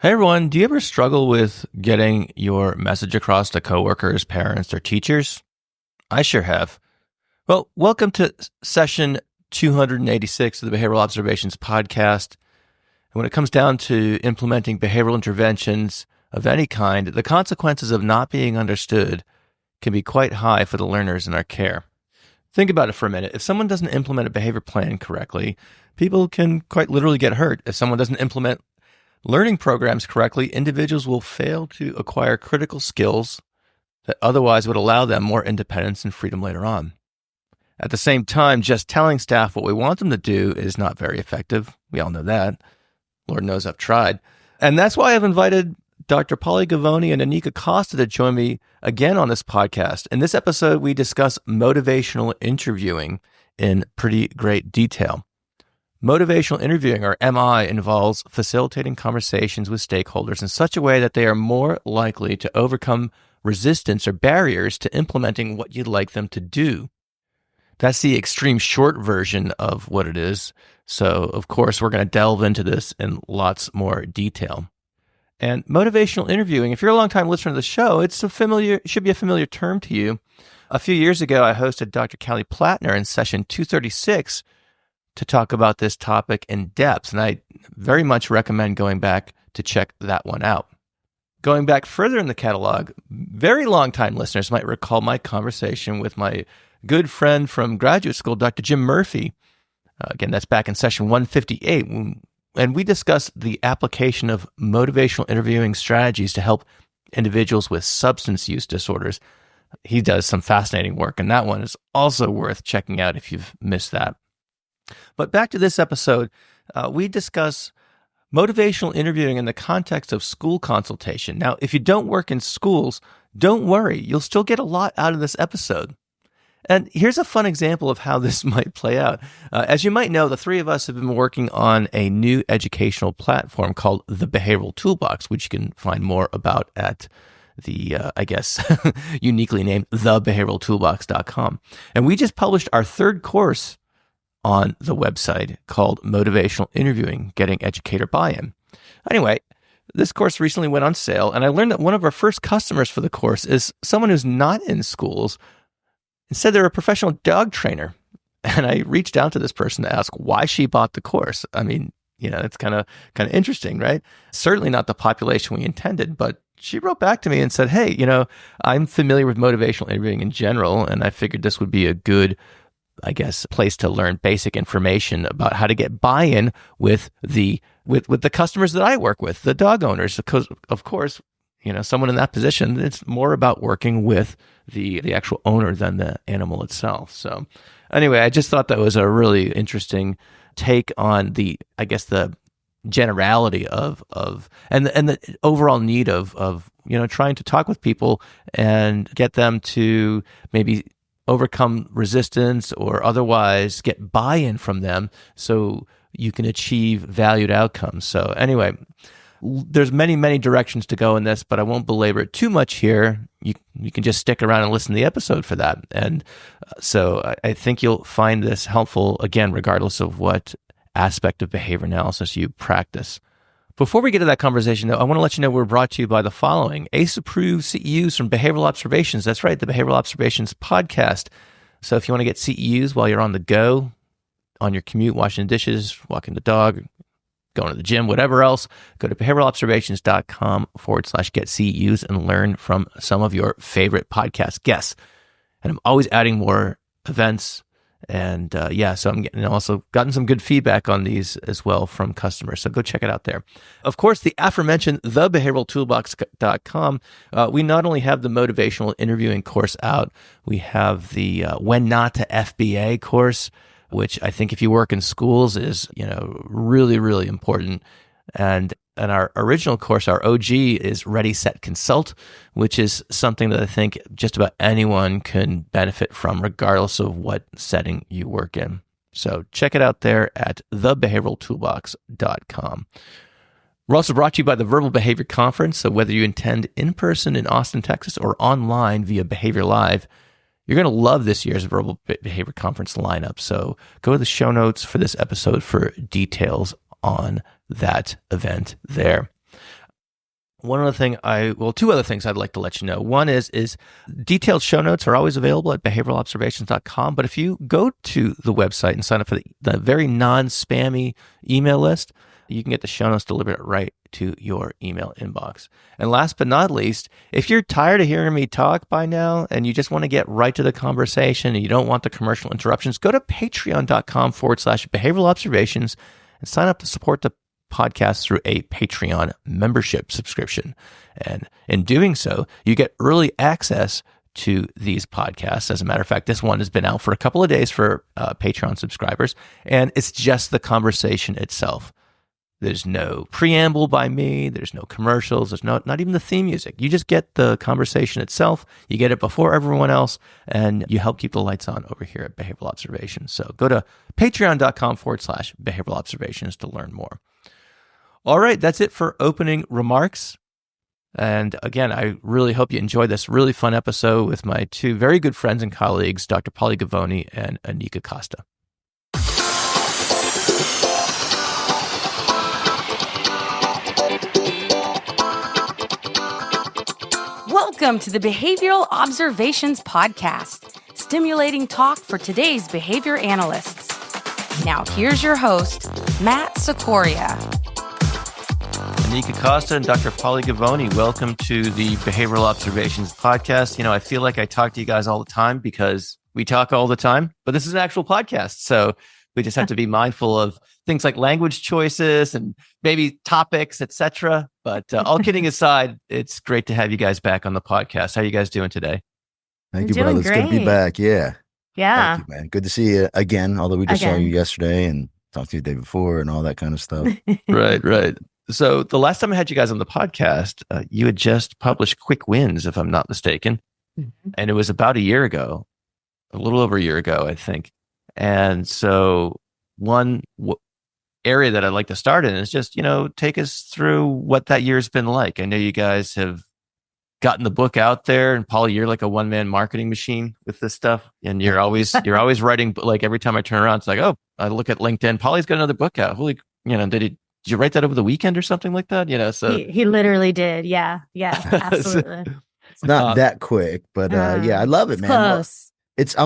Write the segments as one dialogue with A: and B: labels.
A: Hey everyone, do you ever struggle with getting your message across to coworkers, parents, or teachers? I sure have. Well, welcome to session 286 of the Behavioral Observations podcast. And when it comes down to implementing behavioral interventions of any kind, the consequences of not being understood can be quite high for the learners in our care. Think about it for a minute. If someone doesn't implement a behavior plan correctly, people can quite literally get hurt. If someone doesn't implement learning programs correctly, individuals will fail to acquire critical skills that otherwise would allow them more independence and freedom later on. At the same time, just telling staff what we want them to do is not very effective. We all know that. Lord knows I've tried. And that's why I've invited Dr. Paulie Gavoni and Anika Costa to join me again on this podcast. In this episode, we discuss motivational interviewing in pretty great detail. Motivational interviewing, or MI, involves facilitating conversations with stakeholders in such a way that they are more likely to overcome resistance or barriers to implementing what you'd like them to do. That's the extreme short version of what it is. So, of course, we're going to delve into this in lots more detail. And motivational interviewing, if you're a longtime listener to the show, it should be a familiar term to you. A few years ago, I hosted Dr. Callie Plattner in session 236 to talk about this topic in depth, and I very much recommend going back to check that one out. Going back further in the catalog, very long-time listeners might recall my conversation with my good friend from graduate school, Dr. Jim Murphy. Again, that's back in session 158, and we discussed the application of motivational interviewing strategies to help individuals with substance use disorders. He does some fascinating work, and that one is also worth checking out if you've missed that. But back to this episode, we discuss motivational interviewing in the context of school consultation. Now, if you don't work in schools, don't worry. You'll still get a lot out of this episode. And here's a fun example of how this might play out. As you might know, the three of us have been working on a new educational platform called the Behavioral Toolbox, which you can find more about at the, uniquely named thebehavioraltoolbox.com. And we just published our third course on the website called Motivational Interviewing, Getting Educator Buy-In. Anyway, this course recently went on sale, and I learned that one of our first customers for the course is someone who's not in schools. Instead, they're a professional dog trainer. And I reached out to this person to ask why she bought the course. I mean, it's kind of interesting, right? Certainly not the population we intended, but she wrote back to me and said, hey, I'm familiar with motivational interviewing in general, and I figured this would be a good place to learn basic information about how to get buy-in with the customers that I work with, the dog owners. Because of course, someone in that position, it's more about working with the actual owner than the animal itself. So anyway, I just thought that was a really interesting take on the generality of and the overall need of trying to talk with people and get them to maybe overcome resistance or otherwise get buy-in from them so you can achieve valued outcomes. So anyway, there's many, many directions to go in this, but I won't belabor it too much here. You can just stick around and listen to the episode for that. And so I think you'll find this helpful, again, regardless of what aspect of behavior analysis you practice. Before we get to that conversation, though, I want to let you know we're brought to you by the following: ACE-approved CEUs from Behavioral Observations. That's right, the Behavioral Observations podcast. So if you want to get CEUs while you're on the go, on your commute, washing dishes, walking the dog, going to the gym, whatever else, go to behavioralobservations.com/get CEUs and learn from some of your favorite podcast guests. And I'm always adding more events. And so I'm also gotten some good feedback on these as well from customers. So go check it out there. Of course, the aforementioned thebehavioraltoolbox.com, we not only have the motivational interviewing course out, we have the When Not to FBA course, which I think if you work in schools is, really, really important. And our original course, our OG, is Ready, Set, Consult, which is something that I think just about anyone can benefit from, regardless of what setting you work in. So check it out there at thebehavioraltoolbox.com. We're also brought to you by the Verbal Behavior Conference. So whether you attend in person in Austin, Texas, or online via Behavior Live, you're going to love this year's Verbal Behavior Conference lineup. So go to the show notes for this episode for details on that event there. Two other things I'd like to let you know. One is detailed show notes are always available at behavioralobservations.com. But if you go to the website and sign up for the very non-spammy email list, you can get the show notes delivered right to your email inbox. And last but not least, if you're tired of hearing me talk by now and you just want to get right to the conversation and you don't want the commercial interruptions, go to patreon.com/behavioral observations and sign up to support the podcast through a Patreon membership subscription. And in doing so, you get early access to these podcasts. As a matter of fact, this one has been out for a couple of days for Patreon subscribers, and it's just the conversation itself. There's no preamble by me. There's no commercials. There's not even the theme music. You just get the conversation itself. You get it before everyone else, and you help keep the lights on over here at Behavioral Observations. So go to patreon.com/behavioral observations to learn more. All right, that's it for opening remarks. And again, I really hope you enjoyed this really fun episode with my two very good friends and colleagues, Dr. Paulie Gavoni and Anika Costa.
B: Welcome to the Behavioral Observations Podcast, stimulating talk for today's behavior analysts. Now here's your host, Matt Sikoria.
A: Anika Costa and Dr. Paulie Gavoni, welcome to the Behavioral Observations Podcast. I feel like I talk to you guys all the time because we talk all the time, but this is an actual podcast. So we just have to be mindful of things like language choices and maybe topics, etc. But all kidding aside, it's great to have you guys back on the podcast. How are you guys doing today?
C: Thank you, brother. It's good to be back. Yeah.
B: Yeah.
C: Thank you, man. Good to see you again, although we just saw you yesterday and talked to you the day before and all that kind of stuff.
A: Right. So the last time I had you guys on the podcast, you had just published Quick Wins, if I'm not mistaken. Mm-hmm. And it was about a year ago, a little over a year ago, I think. And so one area that I'd like to start in is just, take us through what that year's been like. I know you guys have gotten the book out there, and Paulie, you're like a one-man marketing machine with this stuff. And you're always writing, like every time I turn around, it's like, oh, I look at LinkedIn, Paulie's got another book out. Holy, did you write that over the weekend or something like that? So
B: he literally did. Yeah, absolutely.
C: It's not that quick, but yeah, I love it, man.
B: Close.
C: It's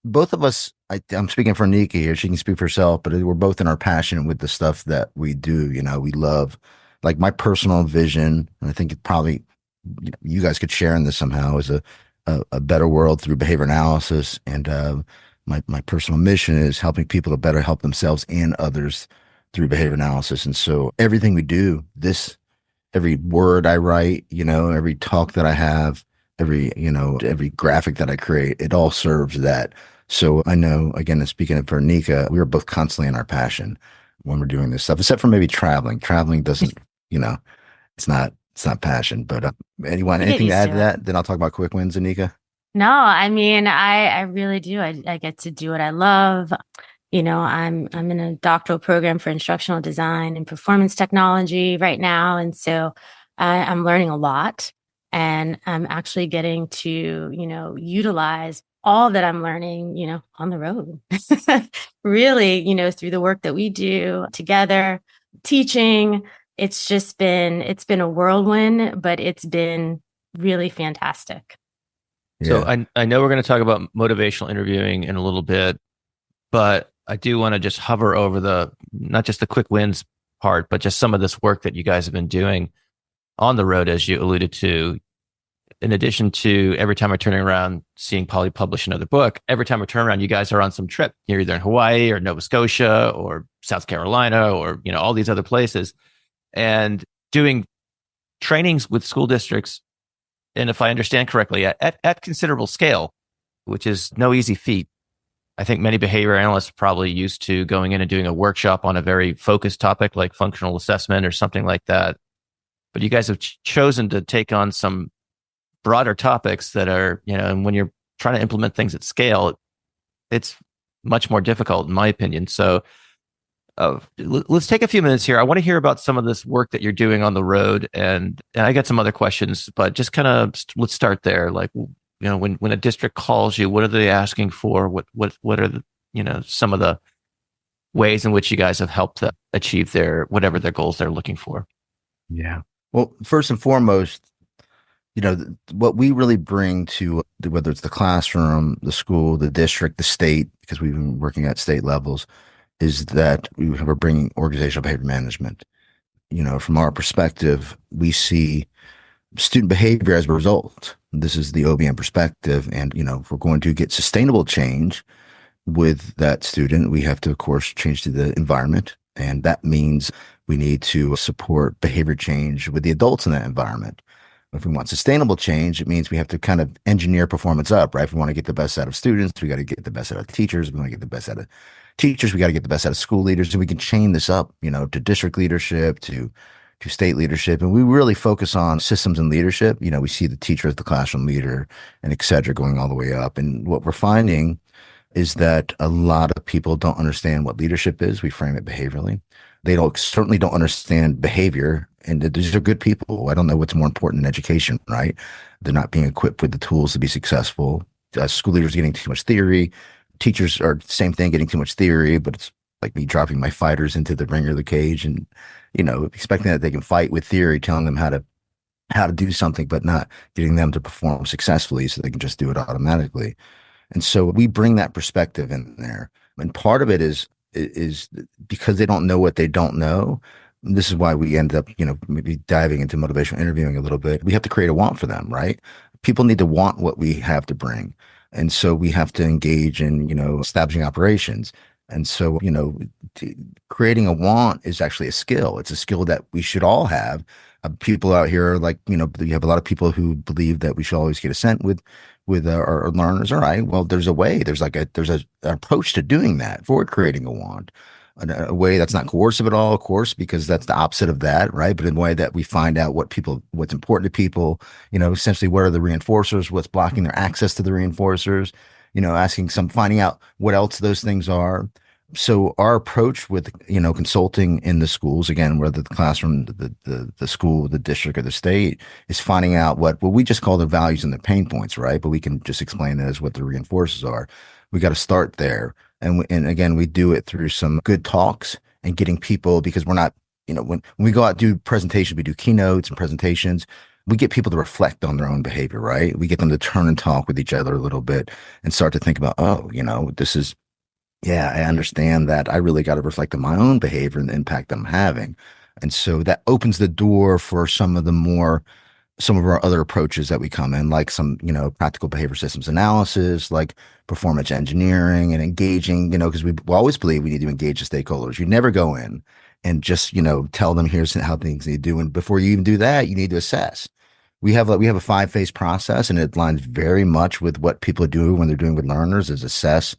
C: both of us. I'm speaking for Anika here. She can speak for herself, but we're both in our passion with the stuff that we do. We love, like, my personal vision, and I think it probably, you guys could share in this somehow, is a better world through behavior analysis. And my personal mission is helping people to better help themselves and others through behavior analysis. And so everything we do, every word I write, every talk that I have, every graphic that I create, it all serves that. So I know, again, speaking for Anika, we are both constantly in our passion when we're doing this stuff, except for maybe traveling. Traveling doesn't, it's not passion. But anything to add to that? Then I'll talk about Quick Wins, Anika.
B: No, I mean, I really do. I get to do what I love. I'm in a doctoral program for instructional design and performance technology right now. And so I'm learning a lot, and I'm actually getting to, utilize all that I'm learning, on the road, really, through the work that we do together, teaching. It's been a whirlwind, but it's been really fantastic.
A: Yeah. So I know we're going to talk about motivational interviewing in a little bit, but I do want to just hover over not just the quick wins part, but just some of this work that you guys have been doing on the road, as you alluded to. In addition to every time I turn around, seeing Paulie publish another book, every time I turn around, you guys are on some trip. You're either in Hawaii or Nova Scotia or South Carolina or, all these other places, and doing trainings with school districts. And if I understand correctly, at considerable scale, which is no easy feat. I think many behavior analysts are probably used to going in and doing a workshop on a very focused topic like functional assessment or something like that. But you guys have chosen to take on some broader topics that are, and when you're trying to implement things at scale, it's much more difficult, in my opinion. So let's take a few minutes here. I want to hear about some of this work that you're doing on the road. And I got some other questions, but just kind of let's start there. Like, when a district calls you, what are they asking for? What are the, some of the ways in which you guys have helped them achieve whatever their goals they're looking for?
C: Yeah. Well, first and foremost, what we really bring to whether it's the classroom, the school, the district, the state, because we've been working at state levels, is that we're bringing organizational behavior management. From our perspective, we see student behavior as a result. This is the OBM perspective. And, if we're going to get sustainable change with that student, we have to, of course, change to the environment. And that means we need to support behavior change with the adults in that environment. If we want sustainable change, it means we have to kind of engineer performance up, right? If we want to get the best out of students, we got to get the best out of teachers. If we want to get the best out of teachers, we got to get the best out of school leaders. And we can chain this up, to district leadership, to state leadership. And we really focus on systems and leadership. We see the teacher as the classroom leader and et cetera, going all the way up. And what we're finding is that a lot of people don't understand what leadership is. We frame it behaviorally. They certainly don't understand behavior, and these are good people. I don't know what's more important than education, right? They're not being equipped with the tools to be successful. School leaders getting too much theory. Teachers are the same thing, getting too much theory, but it's like me dropping my fighters into the ring or the cage and, expecting that they can fight with theory, telling them how to do something, but not getting them to perform successfully so they can just do it automatically. And so we bring that perspective in there. And part of it is because they don't know what they don't know. This is why we end up, maybe diving into motivational interviewing a little bit. We have to create a want for them, right? People need to want what we have to bring. And so we have to engage in, establishing operations. And so, creating a want is actually a skill. It's a skill that we should all have. People out here are like, you have a lot of people who believe that we should always get assent with our learners. All right, well, there's a way. There's an approach to doing that for creating a want. A way that's not coercive at all, of course, because that's the opposite of that, right? But in a way that we find out what's important to people, essentially what are the reinforcers, what's blocking their access to the reinforcers, finding out what else those things are. So our approach with, consulting in the schools, again, whether the classroom, the school, the district, or the state, is finding out what we just call the values and the pain points, right? But we can just explain it as what the reinforcers are. We got to start there. And again, we do it through some good talks and getting people, because we're not, when we go out and do presentations, we do keynotes and presentations, we get people to reflect on their own behavior, right? We get them to turn and talk with each other a little bit and start to think about, I understand that I really got to reflect on my own behavior and the impact I'm having. And so that opens the door for some of our other approaches that we come in, like some, practical behavior systems analysis, like performance engineering and engaging, because we always believe we need to engage the stakeholders. You never go in and just, tell them here's how things need to do. And before you even do that, you need to assess. We have a 5-phase process, and it aligns very much with what people do when they're doing with learners is assess,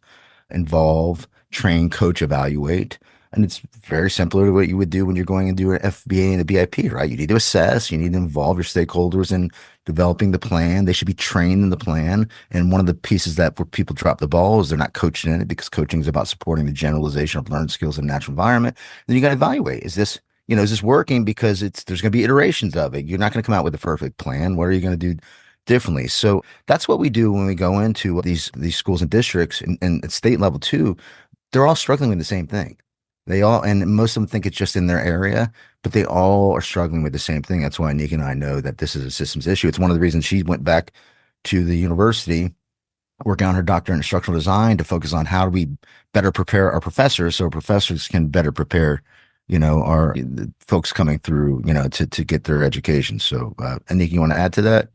C: involve, train, coach, evaluate. And it's very similar to what you would do when you're going and do an FBA and a BIP, right? You need to assess, you need to involve your stakeholders in developing the plan. They should be trained in the plan. And one of the pieces where people drop the ball is they're not coached in it, because coaching is about supporting the generalization of learned skills in a natural environment. Then you got to evaluate, is this working? Because there's going to be iterations of it. You're not going to come out with a perfect plan. What are you going to do differently? So that's what we do when we go into these schools and districts and at state level too. They're all struggling with the same thing. And most of them think it's just in their area, but they all are struggling with the same thing. That's why Anika and I know that this is a systems issue. It's one of the reasons she went back to the university, working on her doctorate in instructional design, to focus on how do we better prepare our professors so our professors can better prepare, our folks coming through, to get their education. So, Anika, you want to add to that?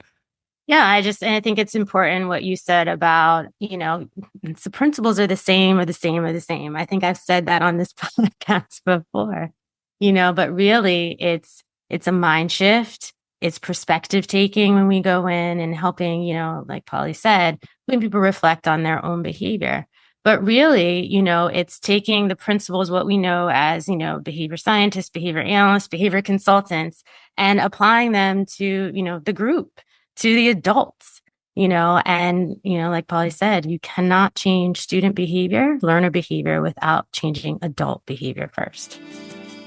B: Yeah, I think it's important what you said about, the principles are the same or the same or the same. I think I've said that on this podcast before, but really it's a mind shift. It's perspective taking when we go in and helping, like Paulie said, when people reflect on their own behavior. But really, it's taking the principles, what we know as, behavior scientists, behavior analysts, behavior consultants, and applying them to, the group, to the adults, and, like Paulie said, you cannot change student behavior, learner behavior without changing adult behavior first.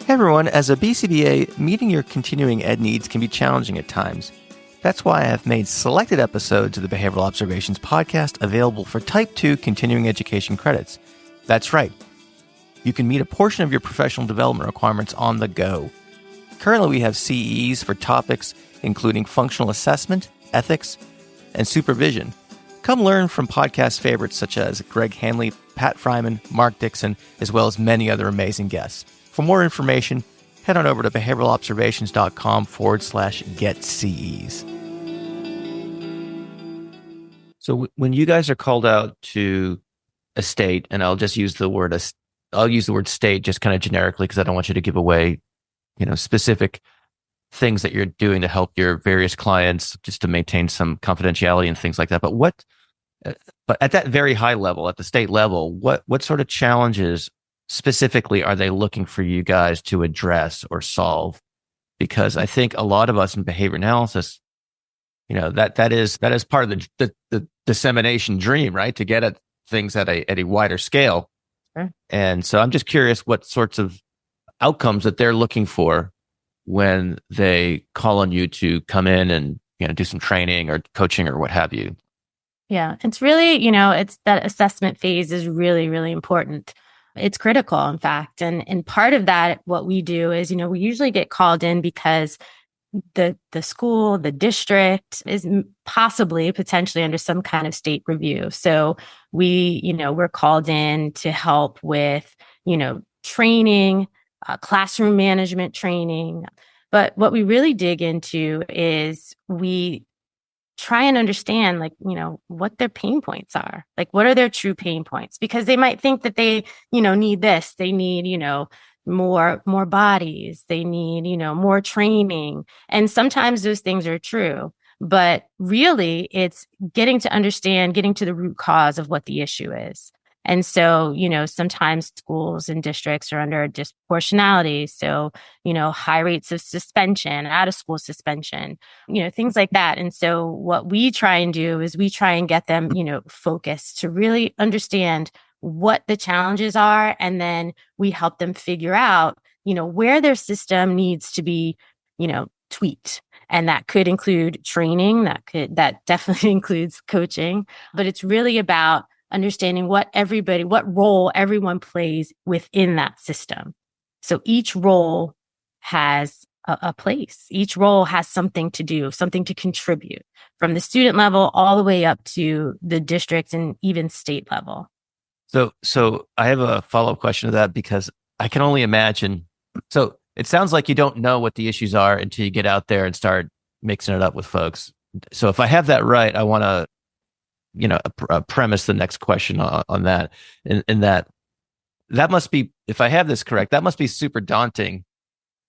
A: Hey everyone, as a BCBA, meeting your continuing ed needs can be challenging at times. That's why I have made selected episodes of the Behavioral Observations podcast available for Type 2 continuing education credits. That's right. You can meet a portion of your professional development requirements on the go. Currently, we have CEs for topics including functional assessment, ethics, and supervision. Come learn from podcast favorites such as Greg Hanley, Pat Fryman, Mark Dixon, as well as many other amazing guests. For more information, head on over to behavioralobservations.com/get-CEs. So when you guys are called out to a state, and I'll use the word state just kind of generically because I don't want you to give away, specific things that you're doing to help your various clients just to maintain some confidentiality and things like that. But at that very high level, at the state level, what sort of challenges specifically are they looking for you guys to address or solve? Because I think a lot of us in behavior analysis, that is part of the dissemination dream, right? To get at things at a wider scale.
B: Sure.
A: And so I'm just curious what sorts of outcomes that they're looking for when they call on you to come in and, do some training or coaching or what have you.
B: Yeah, it's really, it's that assessment phase is really, really important. It's critical, in fact. And part of that, what we do is, we usually get called in because the school, the district is potentially under some kind of state review. So we're called in to help with, training, classroom management training. But what we really dig into is we try and understand, what their pain points are. Like, what are their true pain points? Because they might think that they, need this. They need, more bodies. They need, more training. And sometimes those things are true. But really, it's getting to the root cause of what the issue is. And so, sometimes schools and districts are under disproportionality. So, high rates of suspension, out of school suspension, things like that. And so what we try and do is we try and get them, focused to really understand what the challenges are. And then we help them figure out, where their system needs to be, tweaked. And that could include training. That definitely includes coaching, but it's really about understanding what role everyone plays within that system. So each role has a place. Each role has something to do, something to contribute, from the student level all the way up to the district and even state level.
A: So I have a follow-up question to that, because I can only imagine. So it sounds like you don't know what the issues are until you get out there and start mixing it up with folks. So if I have that right, I want to premise the next question on that, in that must be, if I have this correct, that must be super daunting,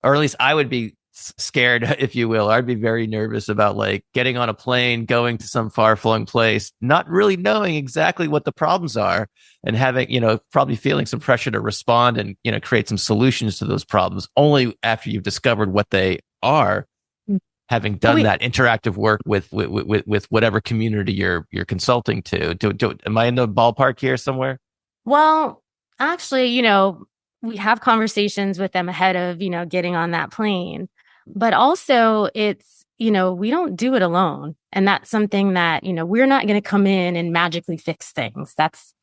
A: or at least I would be scared, if you will. I'd be very nervous about getting on a plane, going to some far-flung place, not really knowing exactly what the problems are, and having, probably feeling some pressure to respond and, create some solutions to those problems only after you've discovered what they are. Having done that interactive work with whatever community you're consulting to. Am I in the ballpark here somewhere?
B: Well, actually, we have conversations with them ahead of, getting on that plane. But also it's, we don't do it alone. And that's something that, we're not going to come in and magically fix things. That's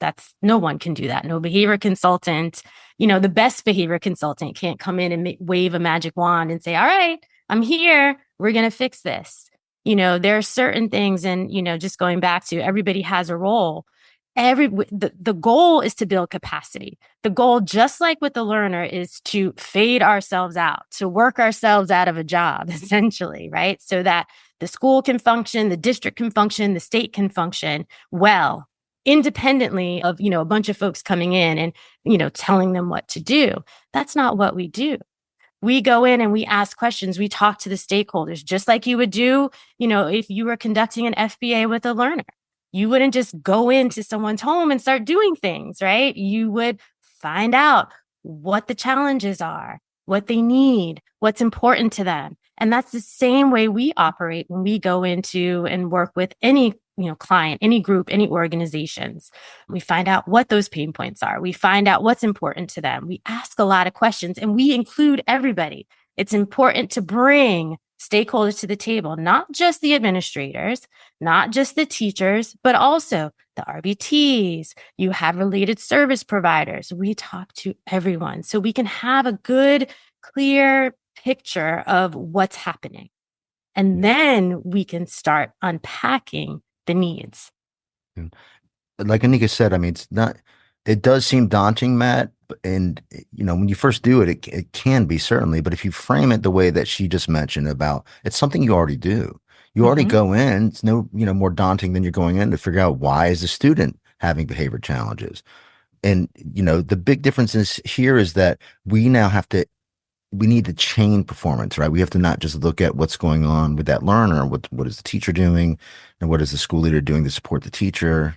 B: no one can do that. No behavior consultant, the best behavior consultant can't come in and wave a magic wand and say, all right, I'm here. We're going to fix this. There are certain things, and, just going back to everybody has a role. The goal is to build capacity. The goal, just like with the learner, is to fade ourselves out, to work ourselves out of a job, essentially, right? So that the school can function, the district can function, the state can function well, independently of, a bunch of folks coming in and, telling them what to do. That's not what we do. We go in and we ask questions. We talk to the stakeholders, just like you would do, if you were conducting an FBA with a learner. You wouldn't just go into someone's home and start doing things, right? You would find out what the challenges are, what they need, what's important to them. And that's the same way we operate when we go into and work with any, client, any group, any organizations. We find out what those pain points are. We find out what's important to them. We ask a lot of questions, and we include everybody. It's important to bring stakeholders to the table, not just the administrators, not just the teachers, but also the RBTs. You have related service providers. We talk to everyone so we can have a good, clear picture of what's happening. And then we can start unpacking the needs.
C: Like Anika said, I mean, it does seem daunting, Matt. And, when you first do it, it can be certainly. But if you frame it the way that she just mentioned about it's something you already do, you already go in, it's no, more daunting than you're going in to figure out why is the student having behavior challenges. And, the big difference here is that we now we need to chain performance, right? We have to not just look at what's going on with that learner, what is the teacher doing, and what is the school leader doing to support the teacher?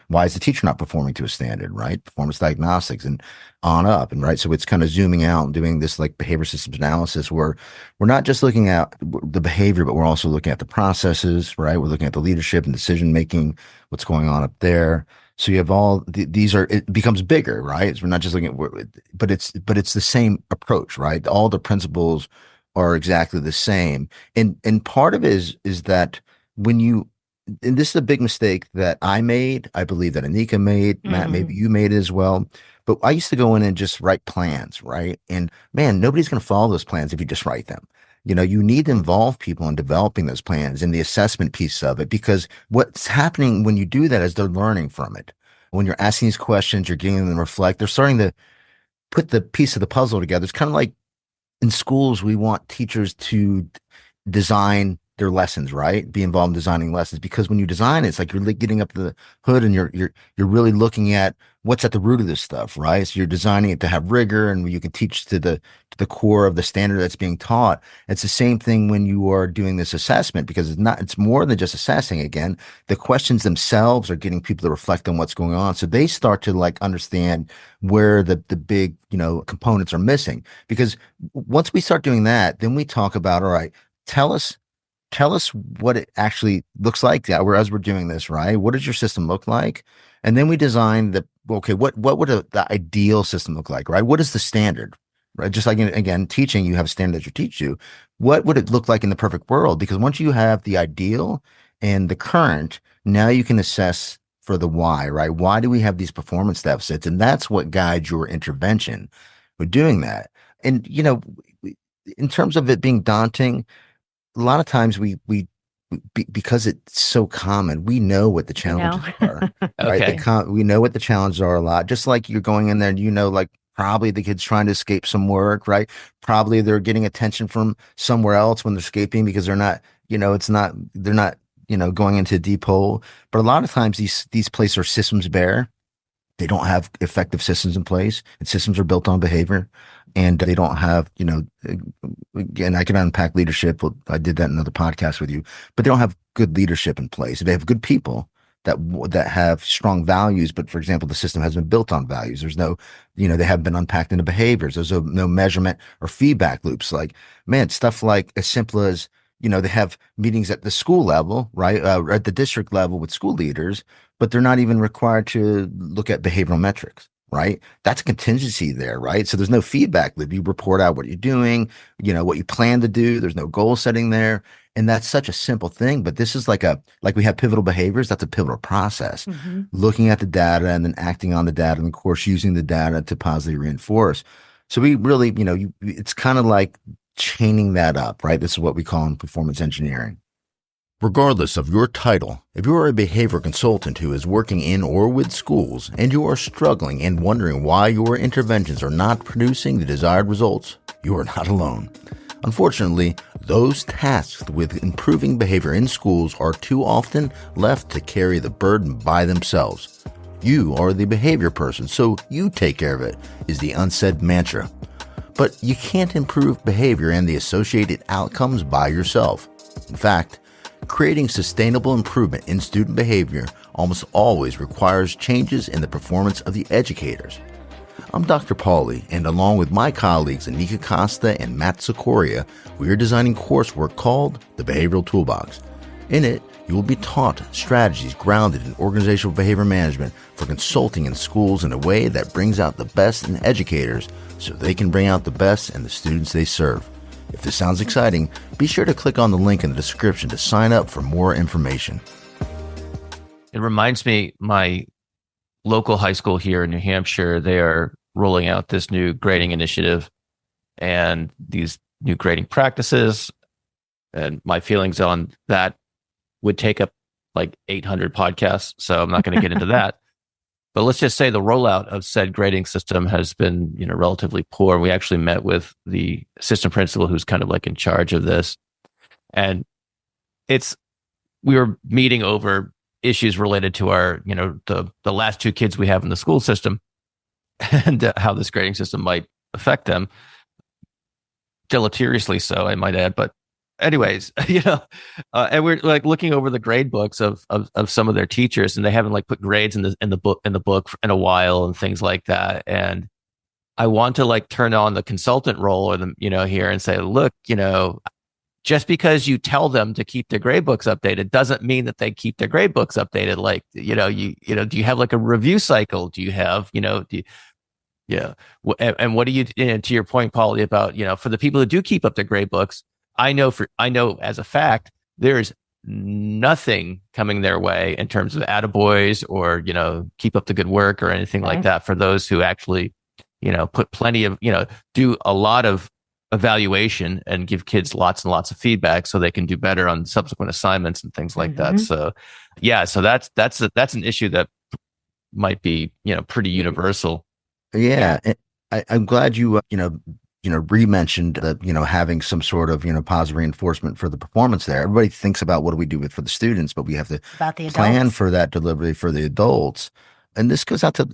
C: Why is the teacher not performing to a standard, right? Performance diagnostics and on up, and right. So it's kind of zooming out and doing this like behavior systems analysis where we're not just looking at the behavior, but we're also looking at the processes, right? We're looking at the leadership and decision making, what's going on up there. So you have all these it becomes bigger, right? So we're not just looking at, but it's the same approach, right? All the principles are exactly the same. And part of it is that and this is a big mistake that I made. I believe that Anika made, Matt, maybe you made it as well. But I used to go in and just write plans, right? And man, nobody's going to follow those plans if you just write them. You need to involve people in developing those plans and the assessment piece of it, because what's happening when you do that is they're learning from it. When you're asking these questions, you're getting them to reflect, they're starting to put the piece of the puzzle together. It's kind of like in schools, we want teachers to design their lessons, right? Be involved in designing lessons, because when you design it, it's like you're getting up to the hood and you're really looking at what's at the root of this stuff, right? So you're designing it to have rigor and you can teach to the core of the standard that's being taught. It's the same thing when you are doing this assessment, because it's more than just assessing. Again, the questions themselves are getting people to reflect on what's going on. So they start to like understand where the big, components are missing. Because once we start doing that, then we talk about, all right, tell us what it actually looks like as we're doing this, right? What does your system look like? And then we design what would the ideal system look like, right? What is the standard, right? Just like, again, teaching, you have a standard that you teach you. What would it look like in the perfect world? Because once you have the ideal and the current, now you can assess for the why, right? Why do we have these performance deficits? And that's what guides your intervention with doing that. And, in terms of it being daunting, a lot of times because it's so common, we know what the challenges are, right?
A: Okay.
C: We know what the challenges are a lot. Just like you're going in there and like probably the kid's trying to escape some work, right? Probably they're getting attention from somewhere else when they're escaping because they're not, they're not, going into a deep hole. But a lot of times these places are systems bare. They don't have effective systems in place, and systems are built on behavior, and they don't have, again, I can unpack leadership. Well, I did that in another podcast with you, but they don't have good leadership in place. They have good people that have strong values, but for example, the system hasn't been built on values. There's no, they haven't been unpacked into behaviors. There's no measurement or feedback loops. Like, man, stuff like as simple as, they have meetings at the school level, right? At the district level with school leaders, but they're not even required to look at behavioral metrics, right? That's a contingency there, right? So there's no feedback loop. You report out what you're doing, what you plan to do. There's no goal setting there. And that's such a simple thing. But this is like we have pivotal behaviors. That's a pivotal process. Looking at the data and then acting on the data, and of course, using the data to positively reinforce. So we really, it's kind of like chaining that up, right? This is what we call in performance engineering. Regardless of your title, if you are a behavior consultant who is working in or with schools and you are struggling and wondering why your interventions are not producing the desired results, you are not alone. Unfortunately, those tasked with improving behavior in schools are too often left to carry the burden by themselves. You are the behavior person, so you take care of it, is the unsaid mantra. But you can't improve behavior and the associated outcomes by yourself. In fact, creating sustainable improvement in student behavior almost always requires changes in the performance of the educators. I'm Dr. Paulie, and along with my colleagues Anika Costa and Matt Sikoria, we are designing coursework called the Behavioral Toolbox. In it, you will be taught strategies grounded in organizational behavior management for consulting in schools in a way that brings out the best in educators so they can bring out the best in the students they serve. If this sounds exciting, be sure to click on the link in the description to sign up for more information.
A: It reminds me, my local high school here in New Hampshire, they are rolling out this new grading initiative, and these new grading practices. And my feelings on that would take up like 800 podcasts. So I'm not going to get into that. But let's just say the rollout of said grading system has been, relatively poor. We actually met with the assistant principal who's kind of like in charge of this. And we were meeting over issues related to our, the last two kids we have in the school system and how this grading system might affect them. Deleteriously so, I might add. But anyways, and we're like looking over the grade books of some of their teachers, and they haven't like put grades in the book in a while and things like that. And I want to like turn on the consultant role or the, here and say, look, just because you tell them to keep their grade books updated doesn't mean that they keep their grade books updated. Like, do you have like a review cycle? Do you have, yeah. And what do you, to your point, Paulie, about, for the people who do keep up their grade books, I know as a fact, there's nothing coming their way in terms of attaboys or, keep up the good work or anything like that for those who actually, put plenty of, do a lot of evaluation and give kids lots and lots of feedback so they can do better on subsequent assignments and things like that. So, yeah, so that's an issue that might be, pretty universal.
C: Yeah. I'm glad you, re-mentioned that, having some sort of, positive reinforcement for the performance there. Everybody thinks about what do we do for the students, but we have to plan for that delivery for the adults. And this goes out to,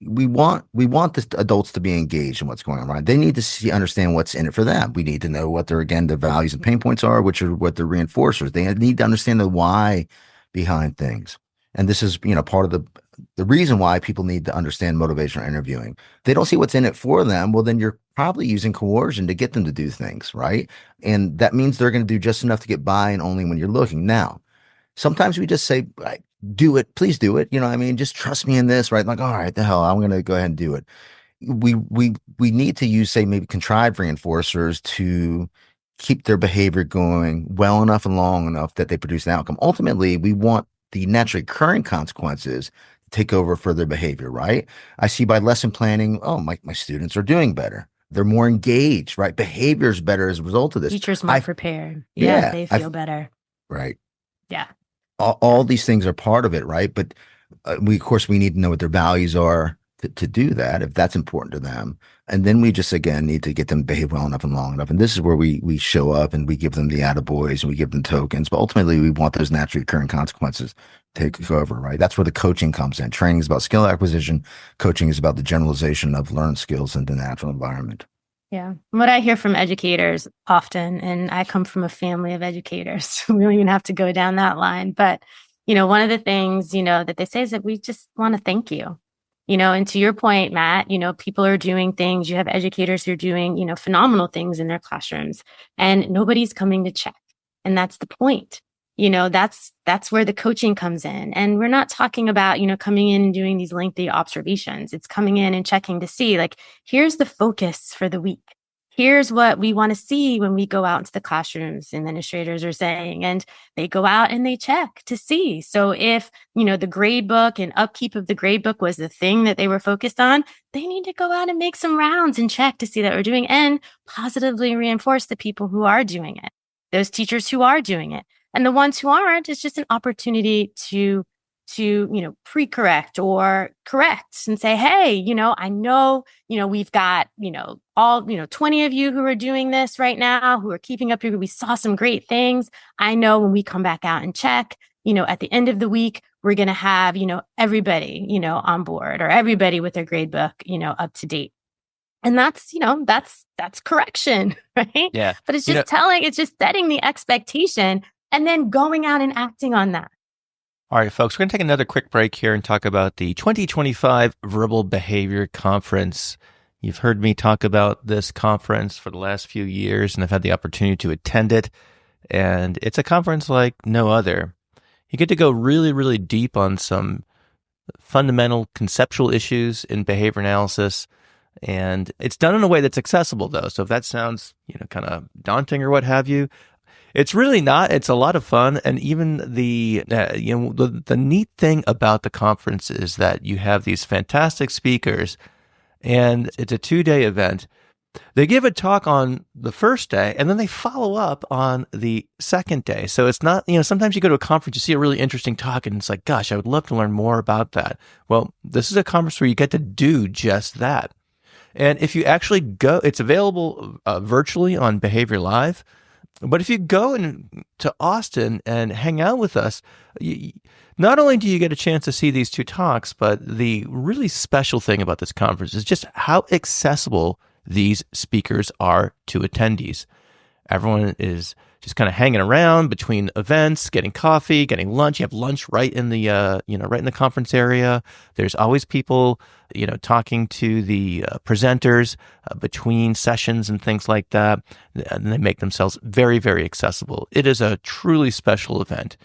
C: we want the adults to be engaged in what's going on, right? They need to understand what's in it for them. We need to know what their values and pain points are, which are what the reinforcers. They need to understand the why behind things. And this is, part of the reason why people need to understand motivational interviewing. They don't see what's in it for them. Well, then you're probably using coercion to get them to do things, right? And that means they're going to do just enough to get by and only when you're looking. Now, sometimes we just say, do it, please do it. Just trust me in this, right? Like, all right, the hell, I'm going to go ahead and do it. We need to use, say, maybe contrived reinforcers to keep their behavior going well enough and long enough that they produce an outcome. Ultimately, we want the naturally occurring consequences to take over for their behavior, right? I see by lesson planning, my students are doing better. They're more engaged, right? Behavior is better as a result of this.
B: Teachers more prepared. Yeah, they feel better.
C: Right.
B: Yeah.
C: All these things are part of it, right? But we need to know what their values are to do that, if that's important to them. And then we just, again, need to get them to behave well enough and long enough. And this is where we show up and we give them the attaboys and we give them tokens. But ultimately, we want those naturally occurring consequences to take over, right? That's where the coaching comes in. Training is about skill acquisition. Coaching is about the generalization of learned skills in the natural environment.
B: Yeah. What I hear from educators often, and I come from a family of educators, so we don't even have to go down that line. But, one of the things, that they say is that we just want to thank you. And to your point, Matt, people are doing things. You have educators who are doing, phenomenal things in their classrooms, and nobody's coming to check. And that's the point. That's where the coaching comes in. And we're not talking about, coming in and doing these lengthy observations. It's coming in and checking to see, like, here's the focus for the week. Here's what we want to see when we go out into the classrooms, administrators are saying, and they go out and they check to see. So if, the grade book and upkeep of the grade book was the thing that they were focused on, they need to go out and make some rounds and check to see that we're doing and positively reinforce the people who are doing it, those teachers who are doing it. And the ones who aren't, it's just an opportunity to pre-correct or correct and say, hey, I know, we've got, all, 20 of you who are doing this right now, who are keeping up here. We saw some great things. I know when we come back out and check, at the end of the week, we're going to have, everybody, on board, or everybody with their grade book, up to date. And that's correction, right?
A: Yeah.
B: But it's just it's just setting the expectation and then going out and acting on that.
A: All right, folks, we're going to take another quick break here and talk about the 2025 Verbal Behavior Conference. You've heard me talk about this conference for the last few years, and I've had the opportunity to attend it. And it's a conference like no other. You get to go really, really deep on some fundamental conceptual issues in behavior analysis. And it's done in a way that's accessible, though. So if that sounds, kind of daunting or what have you, it's really not. It's a lot of fun. And even the neat thing about the conference is that you have these fantastic speakers, and it's a 2-day event. They give a talk on the first day and then they follow up on the second day. So it's not, sometimes you go to a conference, you see a really interesting talk and it's like, gosh, I would love to learn more about that. Well, this is a conference where you get to do just that. And if you actually go, it's available virtually on Behavior Live. But if you go to Austin and hang out with us, not only do you get a chance to see these 2 talks, but the really special thing about this conference is just how accessible these speakers are to attendees. Everyone is just kind of hanging around between events, getting coffee, getting lunch. You have lunch right in the right in the conference area. There's always people, talking to the presenters between sessions and things like that. And they make themselves very, very accessible. It is a truly special event.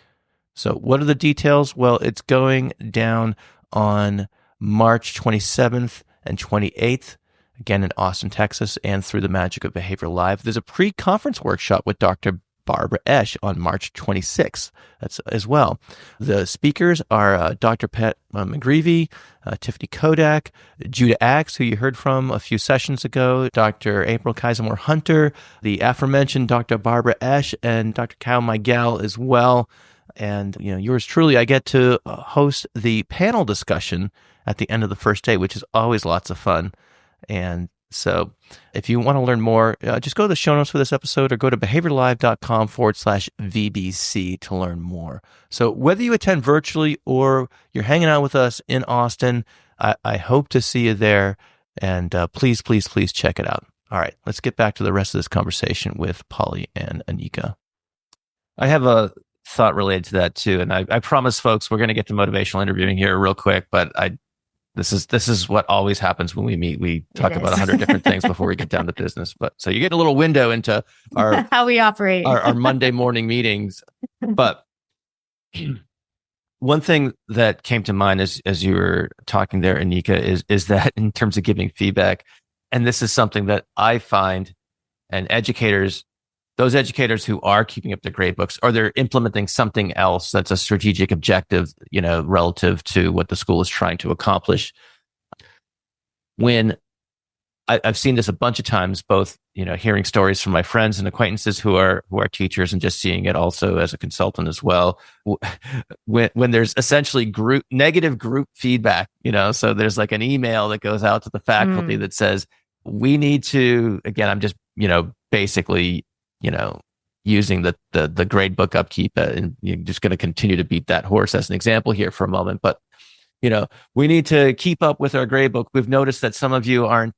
A: So what are the details? Well, it's going down on March 27th and 28th. Again, in Austin, Texas, and through the magic of Behavior Live. There's a pre-conference workshop with Dr. Barbara Esch on March 26th as well. The speakers are Dr. Pat McGreevy, Tiffany Kodak, Judah Axe, who you heard from a few sessions ago, Dr. April Kaisermore Hunter, the aforementioned Dr. Barbara Esch, and Dr. Kyle Miguel as well. And, yours truly, I get to host the panel discussion at the end of the first day, which is always lots of fun. And so if you want to learn more, just go to the show notes for this episode or go to behaviorlive.com/VBC to learn more. So whether you attend virtually or you're hanging out with us in Austin, I hope to see you there. And please, please, please check it out. All right, let's get back to the rest of this conversation with Paulie and Anika. I have a thought related to that too. And I promise folks, we're going to get to motivational interviewing here real quick, but This is what always happens when we meet. We talk about 100 different things before we get down to business. But so you get a little window into our
B: how we operate,
A: our Monday morning meetings. But one thing that came to mind as you were talking there, Anika, is that in terms of giving feedback, and this is something that I find, and those educators who are keeping up their grade books, or they're implementing something else that's a strategic objective, relative to what the school is trying to accomplish. When I've seen this a bunch of times, both, hearing stories from my friends and acquaintances who are teachers, and just seeing it also as a consultant as well. When there's essentially negative group feedback, so there's like an email that goes out to the faculty that says, we need to, again, I'm just, basically, using the grade book upkeep, and you're just going to continue to beat that horse as an example here for a moment. But, we need to keep up with our grade book. We've noticed that some of you aren't,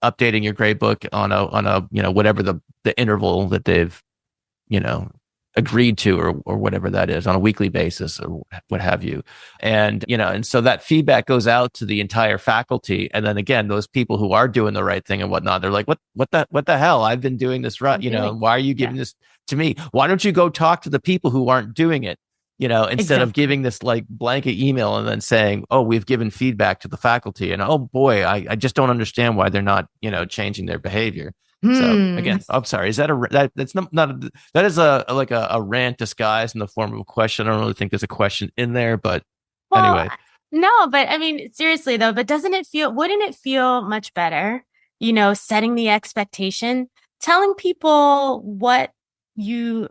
A: updating your grade book on a, whatever the interval that they've, agreed to, or whatever that is, on a weekly basis or what have you. And, and so that feedback goes out to the entire faculty. And then again, those people who are doing the right thing and whatnot, they're like, what the hell? I've been doing this right. Why are you giving this to me? Why don't you go talk to the people who aren't doing it? Instead of giving this like blanket email and then saying, oh, we've given feedback to the faculty, and oh boy, I just don't understand why they're not, changing their behavior. So again, I'm sorry. Is that that's not that is a rant disguised in the form of a question? I don't really think there's a question in there, but anyway.
B: No, but I mean, seriously though, but wouldn't it feel much better, setting the expectation, telling people what you'd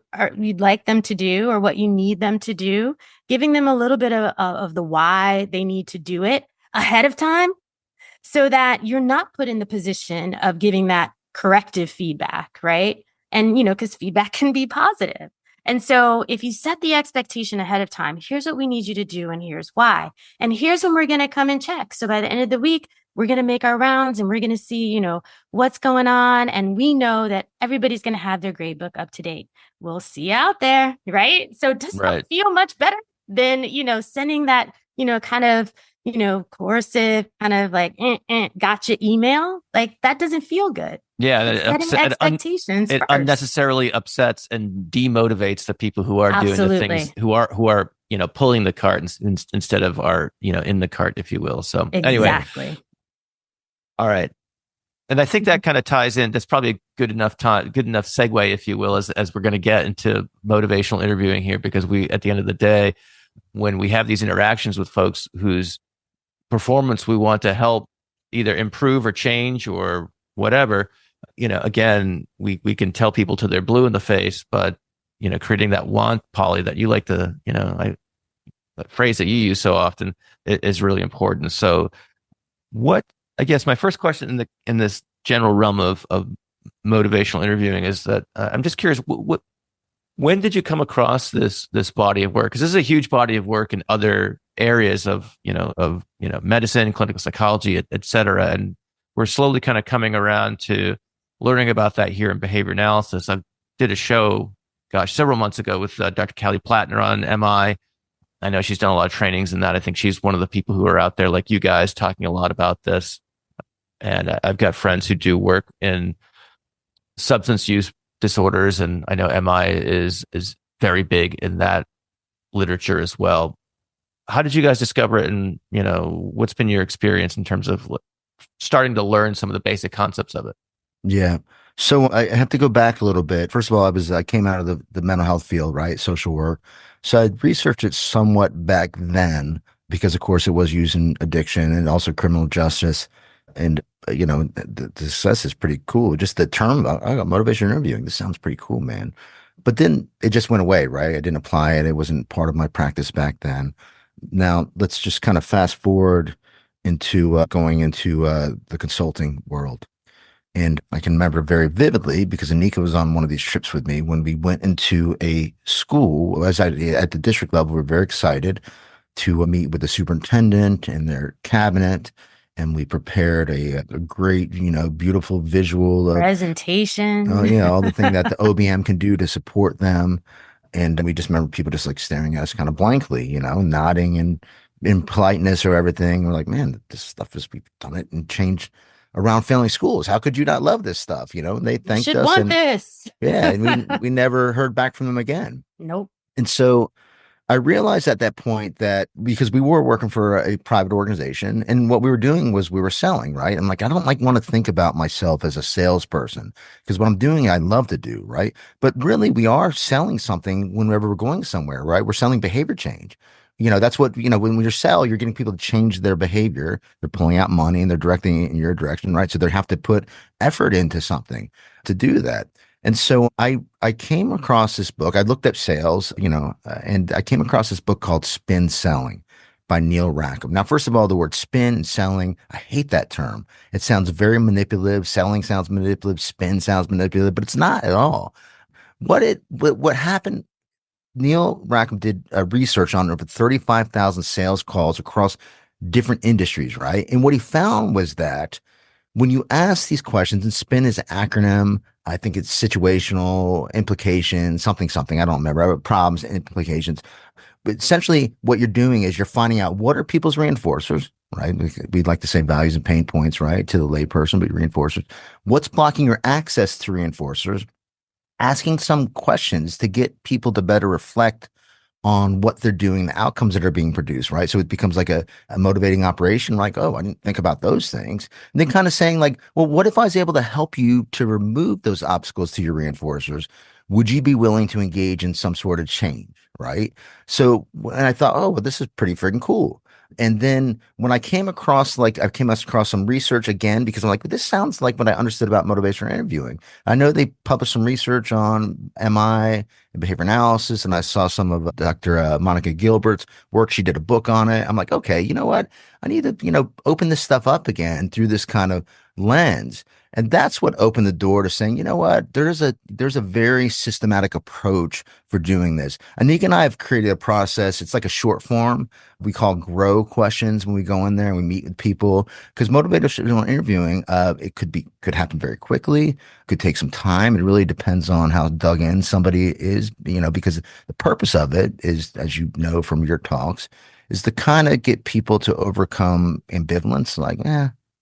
B: like them to do or what you need them to do, giving them a little bit of the why they need to do it ahead of time, so that you're not put in the position of giving that corrective feedback, right? And, because feedback can be positive. And so if you set the expectation ahead of time, here's what we need you to do, and here's why. And here's when we're going to come and check. So by the end of the week, we're going to make our rounds and we're going to see, what's going on. And we know that everybody's going to have their grade book up to date. We'll see you out there, right? So it doesn't feel much better than, sending that, kind of, coercive, kind of like, gotcha email. Like that doesn't feel good.
A: Yeah,
B: expectations.
A: It unnecessarily upsets and demotivates the people who are doing the things, who are pulling the cart instead of are in the cart, if you will. So anyway, all right, and I think that kind of ties in. That's probably a good enough segue, if you will, as we're going to get into motivational interviewing here, because we, at the end of the day, when we have these interactions with folks whose performance we want to help either improve or change or whatever, again, we can tell people till they're blue in the face, but, creating that want, Paulie, that you like to, that phrase that you use so often is really important. So what, I guess my first question in this general realm of motivational interviewing is that I'm just curious, when did you come across this body of work? Because this is a huge body of work in other areas of medicine, clinical psychology, et cetera. And we're slowly kind of coming around to learning about that here in behavior analysis. I did a show, several months ago with Dr. Callie Plattner on MI. I know she's done a lot of trainings in that. I think she's one of the people who are out there like you guys talking a lot about this. And I've got friends who do work in substance use disorders, and I know MI is very big in that literature as well. How did you guys discover it, and what's been your experience in terms of starting to learn some of the basic concepts of it?
C: Yeah. So I have to go back a little bit. First of all, I came out of the mental health field, right? Social work. So I researched it somewhat back then because, of course, it was used in addiction and also criminal justice. And, the success is pretty cool. Just the term, I got motivation interviewing. This sounds pretty cool, man. But then it just went away, right? I didn't apply it. It wasn't part of my practice back then. Now, let's just kind of fast forward into going into the consulting world. And I can remember very vividly because Anika was on one of these trips with me when we went into a school. At the district level, we were very excited to meet with the superintendent and their cabinet. And we prepared a great, beautiful visual
B: presentation.
C: All the thing that the OBM can do to support them. And we just remember people just like staring at us kind of blankly, nodding and in politeness or everything. We're like, man, this stuff we've done it and changed around failing schools. How could you not love this stuff? And they thanked us.
B: Want this.
C: Yeah. And we never heard back from them again.
B: Nope.
C: And so I realized at that point that because we were working for a private organization and what we were doing was we were selling, right? I'm like, I don't want to think about myself as a salesperson because what I'm doing, I love to do, right? But really we are selling something whenever we're going somewhere, right? We're selling behavior change. That's what, when you sell, you're getting people to change their behavior. They're pulling out money and they're directing it in your direction, right? So they have to put effort into something to do that. And so I came across this book. I looked up sales, and I came across this book called Spin Selling by Neil Rackham. Now, first of all, the word spin and selling, I hate that term. It sounds very manipulative. Selling sounds manipulative. Spin sounds manipulative, but it's not at all. What happened? Neil Rackham did research on over 35,000 sales calls across different industries, right? And what he found was that when you ask these questions, and SPIN is an acronym, I think it's situational, implication, something, I don't remember, problems, implications. But essentially what you're doing is you're finding out what are people's reinforcers, right? We'd like to say values and pain points, right? To the layperson, but reinforcers. What's blocking your access to reinforcers? Asking some questions to get people to better reflect on what they're doing, the outcomes that are being produced, right? So it becomes like a motivating operation, like, oh, I didn't think about those things. And then kind of saying like, well, what if I was able to help you to remove those obstacles to your reinforcers? Would you be willing to engage in some sort of change, right? So, and I thought, oh, well, this is pretty freaking cool. And then when I came across some research again, because I'm like, this sounds like what I understood about motivational interviewing. I know they published some research on MI and behavior analysis, and I saw some of Dr. Monica Gilbert's work. She did a book on it. I'm like, okay, you know what? I need to, open this stuff up again through this kind of lens. And that's what opened the door to saying, you know what, there's a very systematic approach for doing this. Anika and I have created a process. It's like a short form. We call grow questions when we go in there and we meet with people, because motivational interviewing, it could happen very quickly, could take some time. It really depends on how dug in somebody is, because the purpose of it is, as you know from your talks, is to kind of get people to overcome ambivalence, like,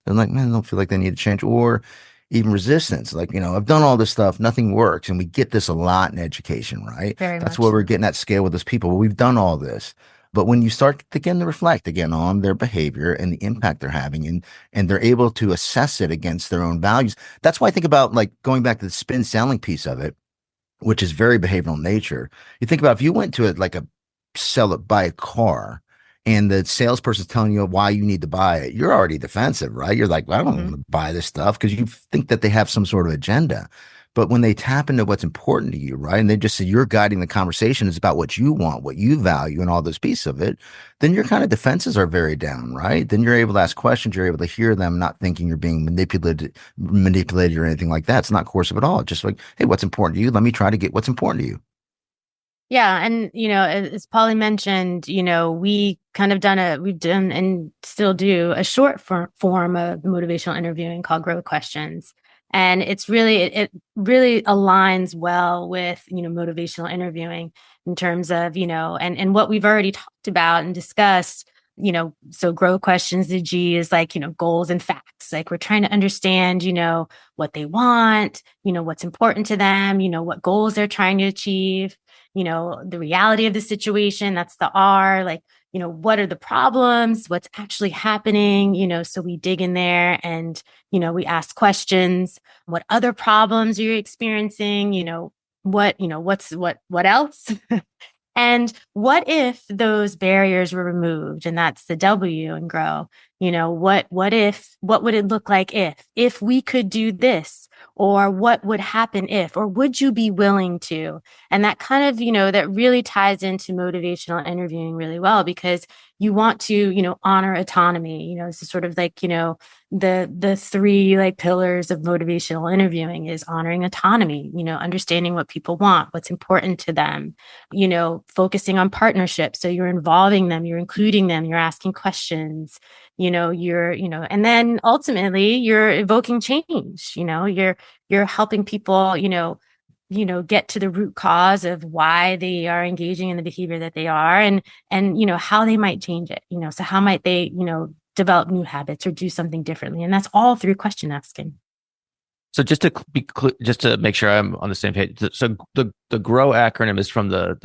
C: they're like, man, I don't feel like they need to change, or even resistance. Like, I've done all this stuff, nothing works. And we get this a lot in education, right? That's where we're getting that scale with those people. Well, we've done all this. But when you start to begin to reflect again on their behavior and the impact they're having, and they're able to assess it against their own values, that's why I think about like going back to the spin selling piece of it, which is very behavioral nature. You think about if you went to buy a car, and the salesperson's telling you why you need to buy it, you're already defensive, right? You're like, well, I don't want to buy this stuff, because you think that they have some sort of agenda. But when they tap into what's important to you, right, and they just say you're guiding the conversation, is about what you want, what you value, and all those pieces of it, then your kind of defenses are very down, right? Then you're able to ask questions, you're able to hear them, not thinking you're being manipulated or anything like that. It's not coercive at all. It's just like, hey, what's important to you? Let me try to get what's important to you.
B: Yeah. And, as Paulie mentioned, we've done and still do a short form of motivational interviewing called Grow Questions. And it really aligns well with, motivational interviewing in terms of, and what we've already talked about and discussed, so Grow Questions, the G is like, goals and facts. Like, we're trying to understand, what they want, what's important to them, what goals they're trying to achieve, the reality of the situation. That's the R. Like, what are the problems? What's actually happening? So we dig in there and, we ask questions. What other problems are you experiencing? What else? And what if those barriers were removed? And that's the W in Grow. What would it look like if we could do this? Or what would happen if, or would you be willing to? And that kind of, that really ties into motivational interviewing really well, because you want to, honor autonomy. It's sort of like, the three like pillars of motivational interviewing is honoring autonomy, understanding what people want, what's important to them, focusing on partnerships. So you're involving them, you're including them, you're asking questions, and then ultimately you're evoking change, you're helping people, get to the root cause of why they are engaging in the behavior that they are, and how they might change it, so how might they, develop new habits or do something differently. And that's all through question asking.
A: So just to be clear, just to make sure I'm on the same page. So the GROW acronym is from the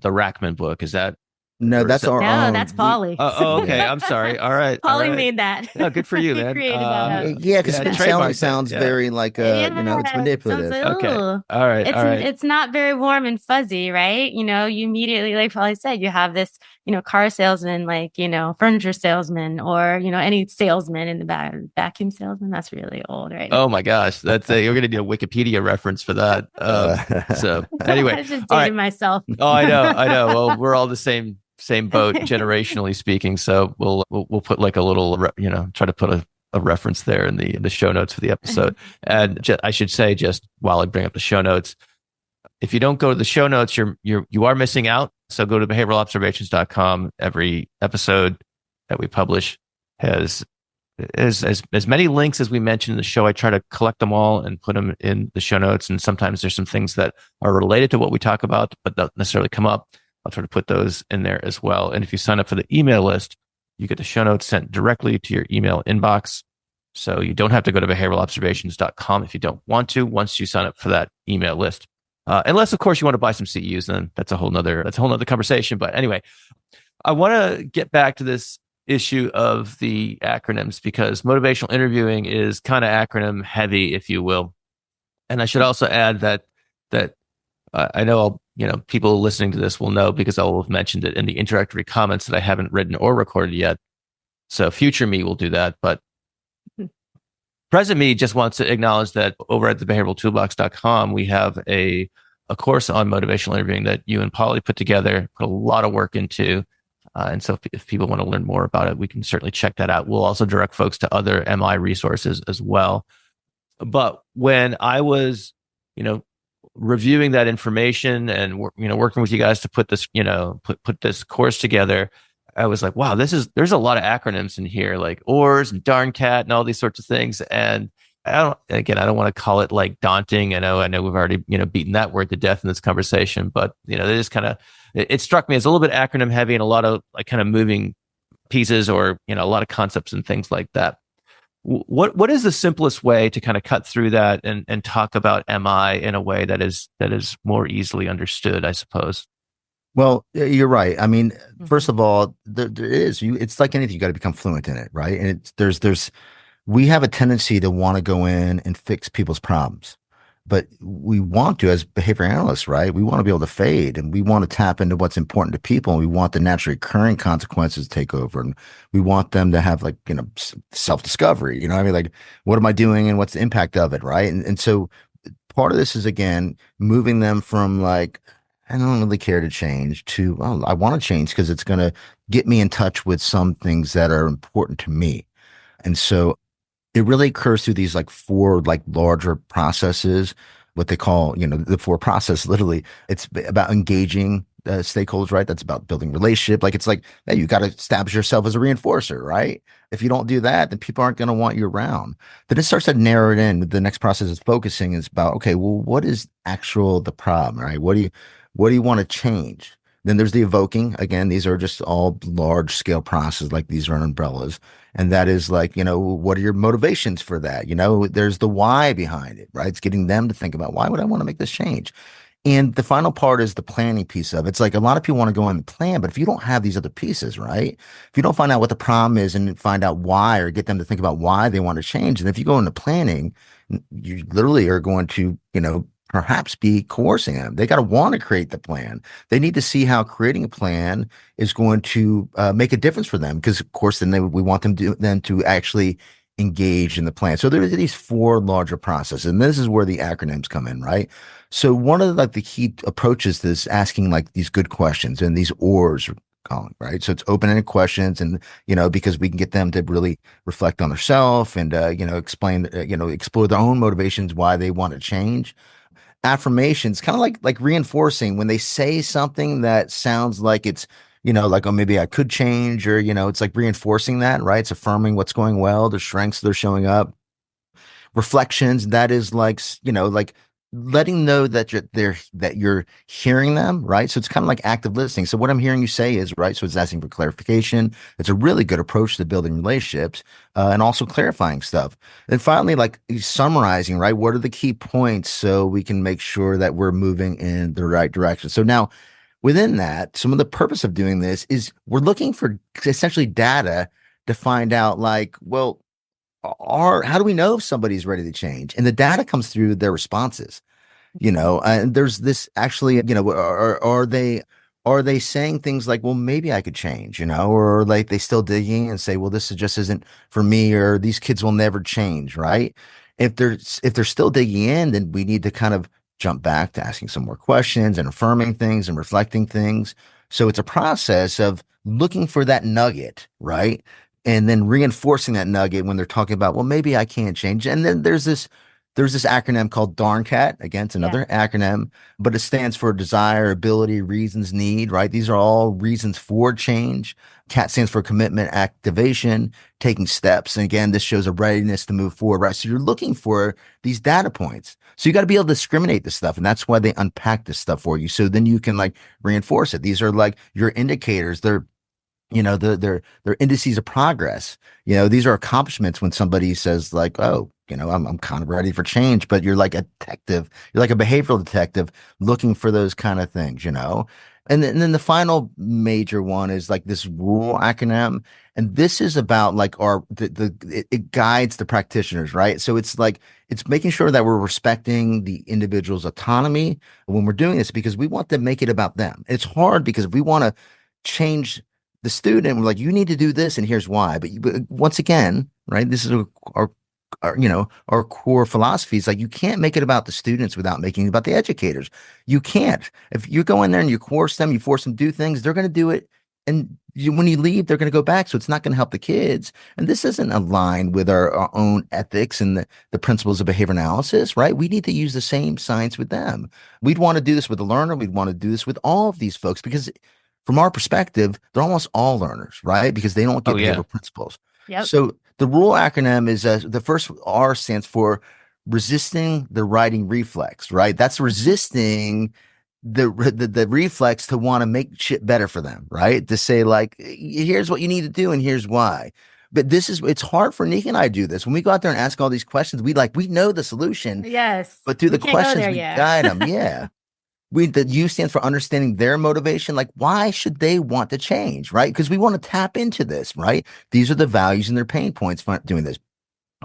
A: Rackman book. Is that?
C: No, that's our own.
B: That's Paulie.
A: Okay. I'm sorry. All right.
B: Paulie made that.
A: Oh, good for you, man.
B: Created that.
C: Yeah, because it sounds very like it's manipulative.
A: Okay. All right.
B: It's not very warm and fuzzy, right? You immediately, like Paulie said, you have this, car salesman, like, furniture salesman, or, any salesman in the back, vacuum salesman. That's really old, right?
A: Oh my gosh. You're going to need a Wikipedia reference for that. So anyway.
B: I just dated myself.
A: Oh, I know. Well, we're all the same boat generationally speaking. So we'll put like a little, try to put a reference there in the show notes for the episode. And I should say, just while I bring up the show notes, if you don't go to the show notes, you are missing out. So go to behavioralobservations.com. Every episode that we publish has as many links as we mentioned in the show. I try to collect them all and put them in the show notes. And sometimes there's some things that are related to what we talk about, but don't necessarily come up. I'll try to put those in there as well. And if you sign up for the email list, you get the show notes sent directly to your email inbox. So you don't have to go to behavioralobservations.com if you don't want to, once you sign up for that email list. Unless, of course, you want to buy some CEUs, then that's a whole nother conversation. But anyway, I want to get back to this issue of the acronyms, because motivational interviewing is kind of acronym heavy, if you will. And I should also add that I know people listening to this will know, because I will have mentioned it in the introductory comments, that I haven't written or recorded yet. So future me will do that. But present me just wants to acknowledge that over at the behavioraltoolbox.com, we have a course on motivational interviewing that you and Paulie put together, put a lot of work into. And so if people want to learn more about it, we can certainly check that out. We'll also direct folks to other MI resources as well. But when I was, reviewing that information and, working with you guys to put this, put this course together, I was like, wow, there's a lot of acronyms in here, like ORS and darn cat and all these sorts of things. And I don't want to call it like daunting. I know we've already, beaten that word to death in this conversation, but, they just it struck me as a little bit acronym heavy and a lot of like kind of moving pieces, or, a lot of concepts and things like that. What is the simplest way to kind of cut through that and talk about MI in a way that is more easily understood, I suppose?
C: Well, you're right. I mean, first of all, there is it's like anything, you got to become fluent in it, right? And we have a tendency to want to go in and fix people's problems. But we want to, as behavior analysts, right? We want to be able to fade, and we want to tap into what's important to people. And we want the naturally occurring consequences to take over. And we want them to have, like, self-discovery, I mean, like, what am I doing and what's the impact of it? Right. And so part of this is, again, moving them from, like, I don't really care to change to, well, I want to change because it's going to get me in touch with some things that are important to me. And so it really occurs through these, like, four, like, larger processes, what they call, the four process. Literally, it's about engaging stakeholders, right? That's about building relationship. Like, it's like, hey, you got to establish yourself as a reinforcer, right? If you don't do that, then people aren't going to want you around. Then it starts to narrow it in. The next process is focusing. Is about, okay, well, what is the problem, right? What do you want to change? Then there's the evoking. Again, these are just all large scale processes. Like, these are umbrellas. And that is, like, what are your motivations for that? There's the why behind it, right? It's getting them to think about, why would I want to make this change? And the final part is the planning piece of it. It's like, a lot of people want to go on the plan, but if you don't have these other pieces, right? If you don't find out what the problem is and find out why, or get them to think about why they want to change, and if you go into planning, you literally are going to, perhaps be coercing them. They got to want to create the plan. They need to see how creating a plan is going to make a difference for them, because, of course, then we want them to actually engage in the plan. So there are these four larger processes, and this is where the acronyms come in, right? So one of the, like, the key approaches to this, asking, like, these good questions, and these ORs, calling, right? So it's open-ended questions, and, because we can get them to really reflect on themselves and, explain, explore their own motivations, why they want to change. Affirmations, kind of like reinforcing when they say something that sounds like it's, like, oh, maybe I could change, or, it's like reinforcing that, right? It's affirming what's going well, the strengths that are showing up. Reflections, that is, like, like, letting know that you're hearing them, right? So it's kind of like active listening. So what I'm hearing you say is, right, so it's asking for clarification. It's a really good approach to building relationships, and also clarifying stuff. And finally, like, summarizing, right? What are the key points, so we can make sure that we're moving in the right direction. So now, within that, some of the purpose of doing this is we're looking for essentially data to find out, like, well, how do we know if somebody's ready to change? And the data comes through their responses. And there's this, actually, are they saying things like, well, maybe I could change, or, like, they still digging and say, well, just isn't for me, or these kids will never change, right? If they're still digging in, then we need to kind of jump back to asking some more questions and affirming things and reflecting things. So it's a process of looking for that nugget, right? And then reinforcing that nugget when they're talking about, well, maybe I can't change. And then there's this acronym called DARNCAT. Again, it's another acronym, but it stands for desire, ability, reasons, need, right? These are all reasons for change. CAT stands for commitment, activation, taking steps. And again, this shows a readiness to move forward, right? So you're looking for these data points. So you got to be able to discriminate this stuff. And that's why they unpack this stuff for you. So then you can, like, reinforce it. These are, like, your indicators. They're they're indices of progress. These are accomplishments when somebody says, like, oh, I'm kind of ready for change, but you're like a detective, you're like a behavioral detective looking for those kind of things, And then the final major one is, like, this RULE acronym. And this is about, like, it guides the practitioners, right? So it's like, it's making sure that we're respecting the individual's autonomy when we're doing this, because we want to make it about them. It's hard because if we want to change the student, we're like, you need to do this, and here's why. But once again, right, this is our core philosophy. Is like, you can't make it about the students without making it about the educators. You can't. If you go in there and you coerce them, you force them to do things, they're going to do it. And when you leave, they're going to go back. So it's not going to help the kids. And this isn't aligned with our own ethics and the principles of behavior analysis, right? We need to use the same science with them. We'd want to do this with the learner. We'd want to do this with all of these folks, because from our perspective, they're almost all learners, right? Because they don't get behavioral principles.
B: Yep.
C: So the RULE acronym is, the first R stands for resisting the writing reflex, right? That's resisting the reflex to want to make shit better for them, right? To say, like, here's what you need to do and here's why. But it's hard for Nick and I to do this. When we go out there and ask all these questions, we know the solution.
B: Yes.
C: But through the questions, we guide them. Yeah. The U stands for understanding their motivation. Like, why should they want to change, right? Because we want to tap into this, right? These are the values and their pain points for doing this.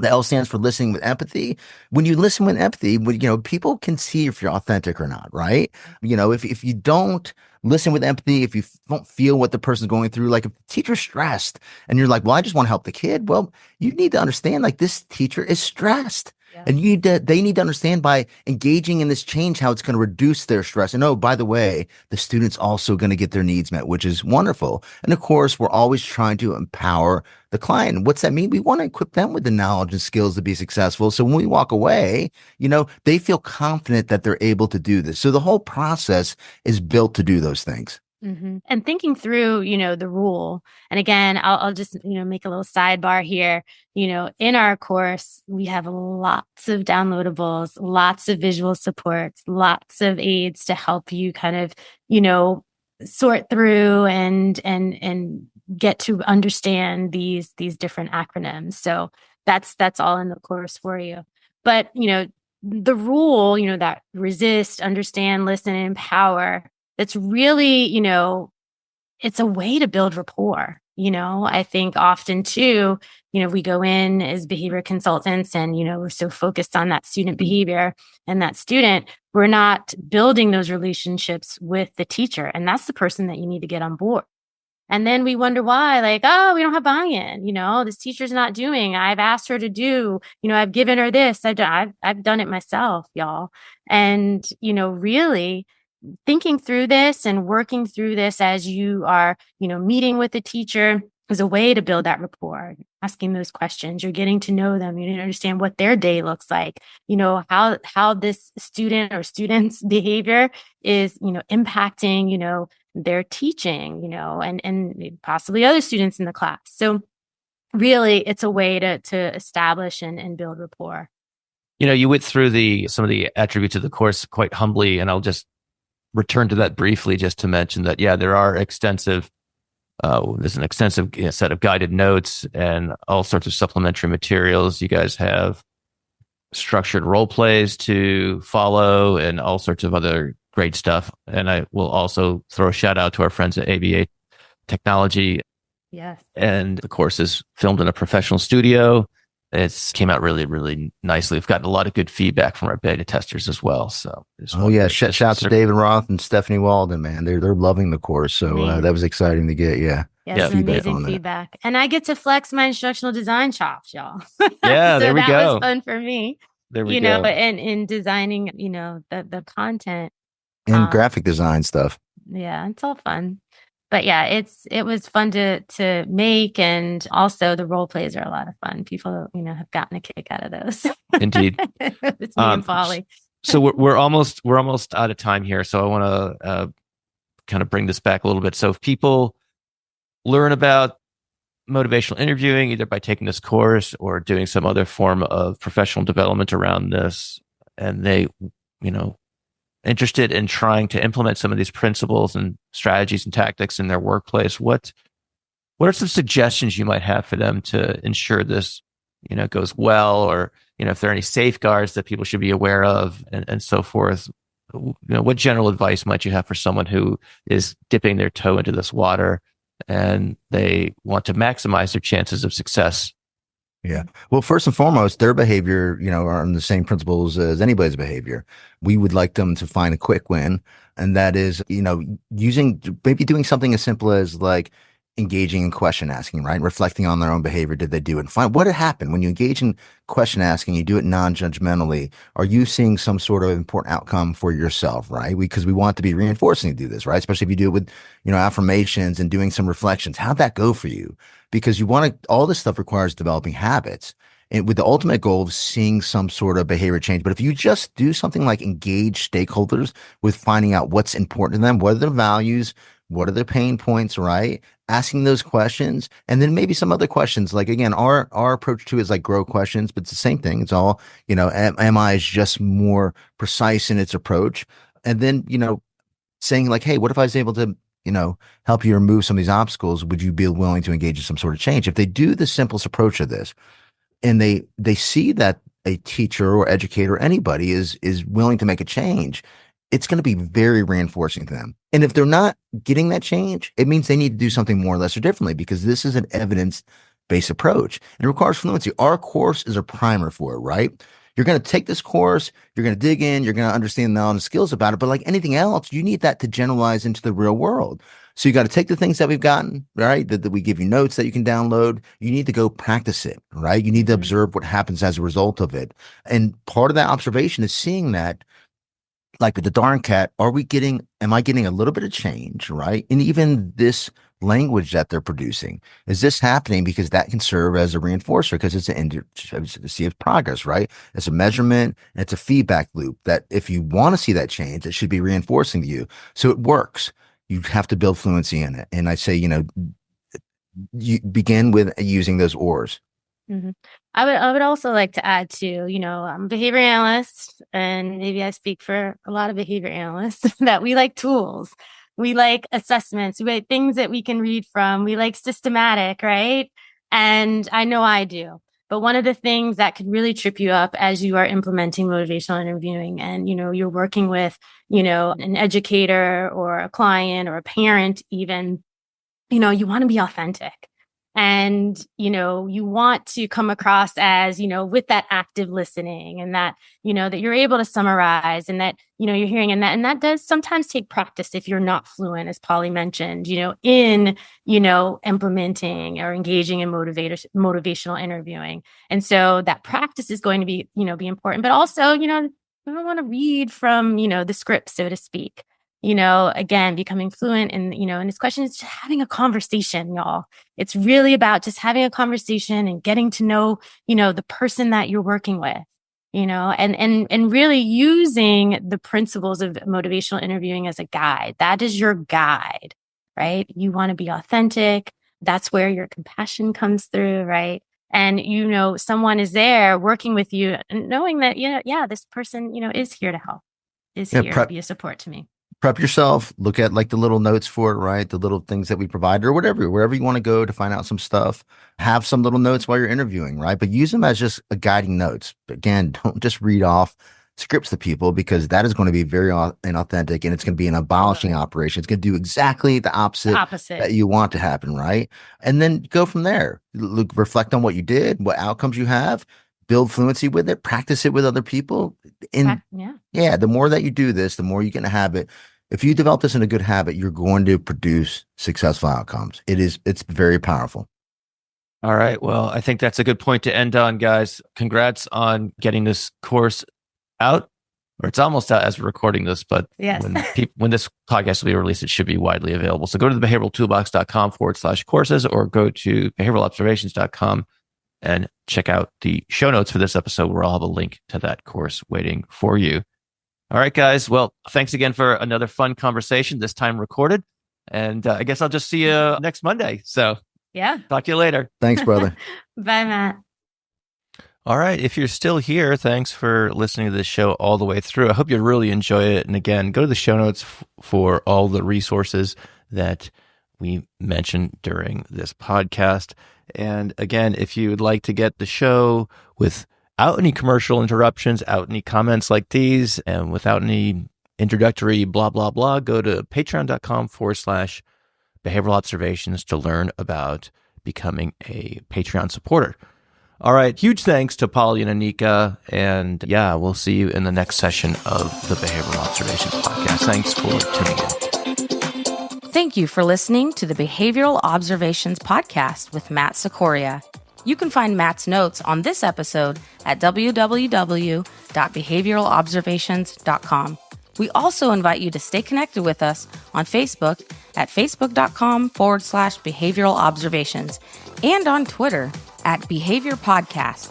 C: The L stands for listening with empathy. When you listen with empathy, people can see if you're authentic or not, right? If you don't listen with empathy, if you don't feel what the person's going through, like if the teacher's stressed and you're like, well, I just want to help the kid. Well, you need to understand like this teacher is stressed.
B: Yeah.
C: And they need to understand by engaging in this change how it's going to reduce their stress. And oh, by the way, the student's also going to get their needs met, which is wonderful. And of course, we're always trying to empower the client. What's that mean? We want to equip them with the knowledge and skills to be successful. So when we walk away, they feel confident that they're able to do this. So the whole process is built to do those things.
B: Mm-hmm. And thinking through, the rule. And again, I'll just, make a little sidebar here. In our course, we have lots of downloadables, lots of visual supports, lots of aids to help you kind of, sort through and get to understand these different acronyms. So that's all in the course for you. But, the rule, that resist, understand, listen, and empower, that's really, it's a way to build rapport. I think often too, we go in as behavior consultants and, we're so focused on that student behavior and that student, we're not building those relationships with the teacher. And that's the person that you need to get on board. And then we wonder why, like, oh, we don't have buy-in, this teacher's not doing, I've asked her to do, I've given her this, I've done it myself, y'all. And, really thinking through this and working through this as you are, meeting with the teacher is a way to build that rapport, asking those questions. You're getting to know them. You understand what their day looks like, how this student or student's behavior is, impacting, their teaching, and possibly other students in the class. So really it's a way to establish and build rapport.
A: You went through some of the attributes of the course quite humbly, and I'll just return to that briefly just to mention that, yeah, there's an extensive set of guided notes and all sorts of supplementary materials. You guys have structured role plays to follow and all sorts of other great stuff. And I will also throw a shout out to our friends at ABA Technology.
B: Yes. And
A: the course is filmed in a professional studio. It's came out really, really nicely. We've gotten a lot of good feedback from our beta testers as well. So,
C: shout out to David Roth and Stephanie Walden, man. They're loving the course. So that was exciting to get. Yeah,
B: some amazing feedback, and I get to flex my instructional design chops, y'all.
A: Yeah, there we go.
B: That was fun for me.
A: There we go.
B: And in designing, the content
C: and graphic design stuff.
B: Yeah, it's all fun. But yeah, it was fun to make, and also the role plays are a lot of fun. People, have gotten a kick out of those.
A: Indeed,
B: it's me and Paulie.
A: So we're almost out of time here. So I want to kind of bring this back a little bit. So if people learn about motivational interviewing either by taking this course or doing some other form of professional development around this, and they, interested in trying to implement some of these principles and strategies and tactics in their workplace, what are some suggestions you might have for them to ensure this, goes well, or, if there are any safeguards that people should be aware of and so forth? What general advice might you have for someone who is dipping their toe into this water and they want to maximize their chances of success?
C: Yeah. Well, first and foremost, their behavior, are on the same principles as anybody's behavior. We would like them to find a quick win. And that is, maybe doing something as simple as like engaging in question asking, right? Reflecting on their own behavior. Did they do it? And find what had happened when you engage in question asking, you do it non-judgmentally. Are you seeing some sort of important outcome for yourself, right? Because we want to be reinforcing to do this, right? Especially if you do it with, affirmations and doing some reflections. How'd that go for you? Because all this stuff requires developing habits and with the ultimate goal of seeing some sort of behavior change. But if you just do something like engage stakeholders with finding out what's important to them, what are their values, what are their pain points, right? Asking those questions, and then maybe some other questions. Like, again, our approach to it is like grow questions, but it's the same thing. It's all, MI is just more precise in its approach. And then, saying like, hey, what if I was able to, help you remove some of these obstacles? Would you be willing to engage in some sort of change? If they do the simplest approach of this, and they see that a teacher or educator or anybody is willing to make a change, it's going to be very reinforcing to them. And if they're not getting that change, it means they need to do something more or less or differently, because this is an evidence based approach. And it requires fluency. Our course is a primer for it, right? You're going to take this course, you're going to dig in, you're going to understand the knowledge and skills about it. But like anything else, you need that to generalize into the real world. So you got to take the things that we've gotten, right? That we give you notes that you can download. You need to go practice it, right? You need to observe what happens as a result of it. And part of that observation is seeing that, like with the darn cat, am I getting a little bit of change, right? And even this language that they're producing, is this happening? Because that can serve as a reinforcer, because it's an indicator of progress, right? It's a measurement, and it's a feedback loop that if you want to see that change, it should be reinforcing to you. So it works. You have to build fluency in it. And I say, you begin with using those oars.
B: Mm-hmm. I would also like to add to, I'm a behavior analyst, and maybe I speak for a lot of behavior analysts that we like tools. We like assessments. We like things that we can read from. We like systematic, right? And I know I do. But one of the things that could really trip you up as you are implementing motivational interviewing and, you're working with, an educator or a client or a parent even, you want to be authentic. And, you want to come across as, with that active listening, and that, that you're able to summarize, and that, you're hearing, and that does sometimes take practice if you're not fluent, as Paulie mentioned, in, implementing or engaging in motivational interviewing. And so that practice is going to be, be important, but also, we don't want to read from, the script, so to speak. Again, becoming fluent in this question is just having a conversation, y'all. It's really about just having a conversation and getting to know, the person that you're working with, and really using the principles of motivational interviewing as a guide. That is your guide, right? You want to be authentic. That's where your compassion comes through, right? And, someone is there working with you, and knowing that, this person, is here to help, is here to be a support to me.
C: Prep yourself, look at like the little notes for it, right? The little things that we provide, or wherever you want to go to find out some stuff. Have some little notes while you're interviewing, right? But use them as just a guiding notes. Again, don't just read off scripts to people, because that is going to be very inauthentic, and it's going to be an abolishing operation. It's going to do exactly the opposite that you want to happen, right? And then go from there. Reflect on what you did, what outcomes you have. Build fluency with it, practice it with other people. And the more that you do this, the more you're going to have it. If you develop this in a good habit, you're going to produce successful outcomes. It's very powerful.
A: All right. Well, I think that's a good point to end on, guys. Congrats on getting this course out, or it's almost out as we're recording this, but
B: yes.
A: when this podcast will be released, it should be widely available. So go to thebehavioraltoolbox.com/courses, or go to behavioralobservations.com and check out the show notes for this episode, where I'll have a link to that course waiting for you. All right, guys. Well, thanks again for another fun conversation, this time recorded. And I guess I'll just see you next Monday. So talk to you later.
C: Thanks, brother.
B: Bye, Matt.
A: All right. If you're still here, thanks for listening to this show all the way through. I hope you really enjoy it. And again, go to the show notes for all the resources that we mentioned during this podcast. And again, if you would like to get the show without any commercial interruptions, out any comments like these, and without any introductory blah, blah, blah, go to patreon.com/behavioral observations to learn about becoming a Patreon supporter. All right. Huge thanks to Paulie and Anika. And we'll see you in the next session of the Behavioral Observations podcast. Thanks for tuning in.
D: Thank you for listening to the Behavioral Observations podcast with Matt Sikoria. You can find Matt's notes on this episode at www.behavioralobservations.com. We also invite you to stay connected with us on Facebook at facebook.com/behavioral observations, and on Twitter at Behavior Podcast.